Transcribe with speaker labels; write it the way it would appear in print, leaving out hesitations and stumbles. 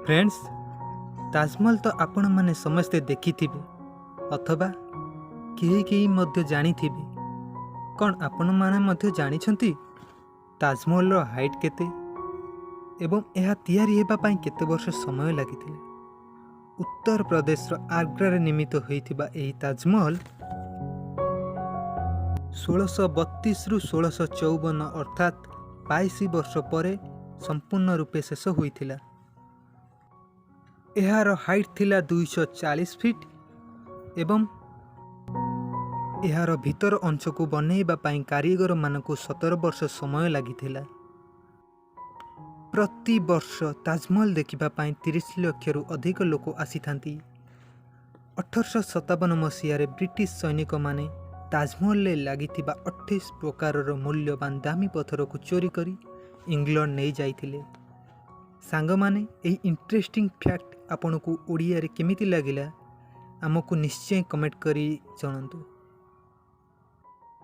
Speaker 1: Friends, Taj Mahal तो आपण मैंने समस्ते देखि अथवा कहीं मध्य जानी कौन आपण मैंने जानी ताजमहल हाइट केते एवं यह तैयारी हेबा पई केते वर्ष समय लगी। उत्तर प्रदेश आग्रा रे निर्मित होइथिबा एही ताजमहल 1632 रु 1654 अर्थात 22 वर्ष पर संपूर्ण रूपे शेष होइथिला। एहार हाइट थिला 240 फीट एवं एहार भीतर अंश को बनैबा पई कारीगर मानकु 17 वर्ष समय लागिथिला। प्रति वर्ष ताजमहल देखिबा पई 30 लाख रु अधिक लोक आसीथांती। 1857 मसीह ब्रिटिश सैनिक माने ताजमहल लागिथिबा 28 प्रकार मूल्यवान दामी पत्थर को चोरी करी इंग्लैंड नहीं जाइथिले। सांग माने एही इंटरेस्टिंग फैक्ट आपन को ओडिया रे केमिति लागिला आमको निश्चय कमेंट करी जणांतु।